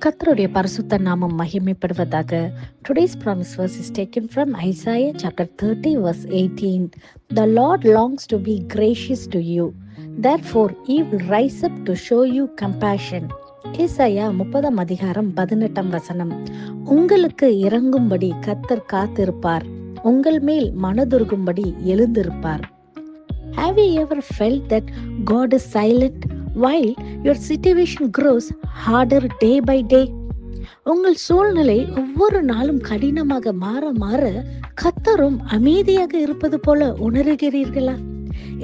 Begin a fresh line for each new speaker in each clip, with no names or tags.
கர்த்தருடைய பரிசுத்த நாமம் மகிமைப்படுவதாக. Today's promise verse is taken from Isaiah chapter 30 verse 18. The Lord longs to be gracious to you. Therefore, he will rise up to show you compassion. ஏசாயா 30 அதிகாரம் 18 வசனம். உங்களுக்கு இறங்கும்படி கர்த்தர் காத்திருப்பார், உங்கள் மேல் மனதுருகும்படி எழுந்திருப்பார். Have you ever felt that God is silent while your situation grows harder day by day? உங்கள் சூழ்நிலை ஒவ்வொரு நாளும் கடினமாக மாற மாற கர்த்தரும் அமைதியாக இருப்பது போல உணர்கிறீர்களா?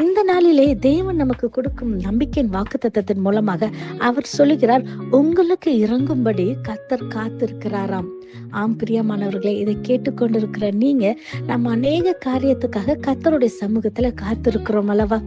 இந்த நாளிலே தேவன் நமக்கு கொடுக்கும் நம்பிக்கையின் வாக்குத்தத்தத்தின் மூலமாக அவர் சொல்லுகிறார், உங்களுக்கு இறங்கும்படி கர்த்தர் காத்திருக்கிறாராம். ஆம் பிரியமானவர்களே, இதை கேட்டுக்கொண்டிருக்கிற நீங்க, நம்ம அநேக காரியத்துக்காக கர்த்தருடைய சமூகத்துல காத்திருக்கிறோம் அல்லவா?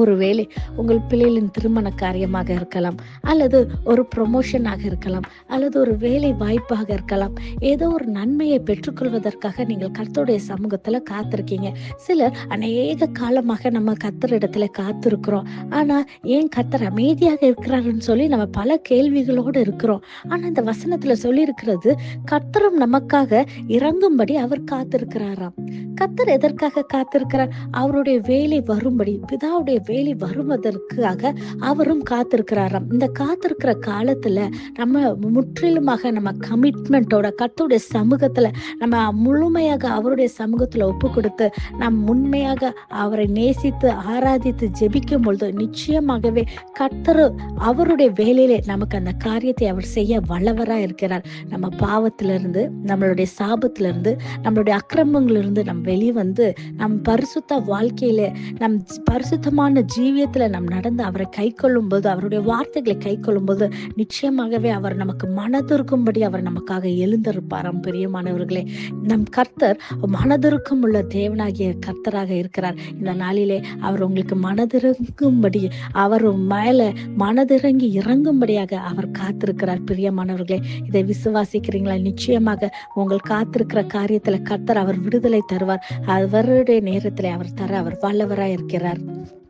ஒருவேளை உங்கள் பிள்ளைகளின் திருமண காரியமாக இருக்கலாம், அல்லது ஒரு ப்ரொமோஷனாக இருக்கலாம், அல்லது ஒரு வேலை வாய்ப்பாக இருக்கலாம். ஏதோ ஒரு நன்மையை பெற்றுக்கொள்வதற்காக நீங்கள் கர்த்தருடைய சமூகத்துல காத்திருக்கீங்க. சிலர் அநேக காலமாக நம்ம கர்த்தரிடத்துல காத்திருக்கிறோம். ஆனா ஏன் கர்த்தர் அமைதியாக இருக்கிறாருன்னு சொல்லி நம்ம பல கேள்விகளோடு இருக்கிறோம். ஆனா இந்த வசனத்துல சொல்லி இருக்கிறது, கர்த்தரும் நமக்காக இறங்கும்படி அவர் காத்திருக்கிறாராம். கர்த்தர் எதற்காக காத்திருக்கிறார்? அவருடைய வேலை வரும்படி, பிதாவுடைய வேலை வருவதற்காக அவரும் காத்திருக்கிறாராம். இந்த காத்திருக்கிற காலத்துல நம்ம முற்றிலுமாக நம்ம கமிட்மெண்டோட கர்த்தருடைய சமூகத்துல நம்ம முழுமையாக அவருடைய சமூகத்துல ஒப்பு கொடுத்து நம் உண்மையாக அவரை நேசித்து ஆராதித்து ஜெபிக்கும் பொழுது நிச்சயமாகவே கர்த்தர் அவருடைய வேலையிலே நமக்கு அந்த காரியத்தை அவர் செய்ய வல்லவரா இருக்கிறார். நம்ம பாவத்திலிருந்து, நம்மளுடைய சாபத்திலிருந்து, நம்மளுடைய அக்கிரமங்களிலிருந்து நம்ம வெளிவந்து நம் பரிசுத்த வாழ்க்கையில நம் பரிசுத்தமான ஜீவியத்துல நாம் நடந்து அவரை கை கொள்ளும் போது, அவருடைய வார்த்தைகளை கை கொள்ளும் போது நிச்சயமாகவே அவர் நமக்கு மனதிருக்கும்படி அவர் நமக்காக எழுந்திருப்பாராம். பிரியமானவர்களே, நம் கர்த்தர் மனதிருக்கும் உள்ள தேவனாகிய கர்த்தராக இருக்கிறார். இந்த நாளிலே அவர் உங்களுக்கு மனதிறங்கும்படி, அவர் மேல மனதிறங்கி இறங்கும்படியாக அவர் காத்திருக்கிறார். பிரியமானவர்களே, இதை விசுவாசிக்கிறீங்களா? நிச்சயமாக உங்கள் காத்திருக்கிற காரியத்துல கர்த்தர் அவர் விடுதலை தருவார். அவருடைய நேரத்திலே அவர் தர அவர் வல்லவராய் இருக்கிறார்.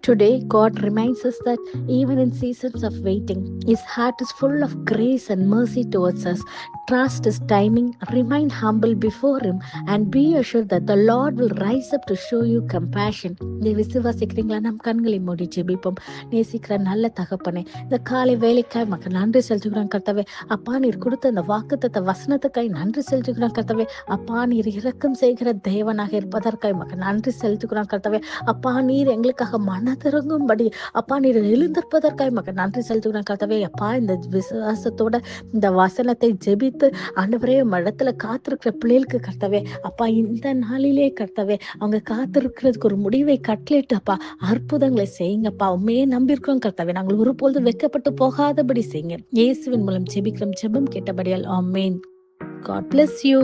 Today, God reminds us that even in seasons of waiting, His heart is full of grace and mercy towards us. Trust His timing, remain humble before Him, and be assured that the Lord will rise up to show you compassion. இதை விசுவாசிக்கிறீங்களா? நம் கண்களை மூடி ஜெபிப்போம். நேசிக்கிற நல்ல தகப்பனே, இந்த காலை வேலைக்காய் மக்க நன்றி செலுத்துகிறோம் கர்த்தாவே. அப்பா, நீர் கொடுத்த இந்த வாக்குத்தத்த வசனத்துக்காய் நன்றி செலுத்துகிறோம் கர்த்தாவே. அப்பா, நீர் இரக்கம் செய்கிற தேவனாக இருப்பதற்காய் மக்க நன்றி செலுத்துகிறோம் கர்த்தாவே. அப்பா, நீர் எங்களுக்காக மனதிறங்கும்படி, அப்பா, நீர் எழுந்திருப்பதற்காக மக்க நன்றி செலுத்துகிறோம் கர்த்தாவே. அப்பா, இந்த விசுவாசத்தோட இந்த வசனத்தை ஜெபித்து ஆண்டவரே இடத்துல காத்திருக்கிற பிள்ளைகளுக்கு கர்த்தாவே, அப்பா, இந்த நாளிலே கர்த்தாவே அவங்க காத்திருக்கிறதுக்கு ஒரு முடிவை கட்டளிட்டு அப்பா அற்புதங்களை செய்யுங்கப்பா. உண்மையே நம்பியிருக்கிறோம் கர்த்தாவே. நாங்கள் ஒருபொழுது வெட்கப்பட்டு போகாதபடி செய்யுங்க. இயேசுவின் மூலம் ஜெபிக்கிறோம். ஜெபம் கேட்டபடியால் ஆமென். God bless you.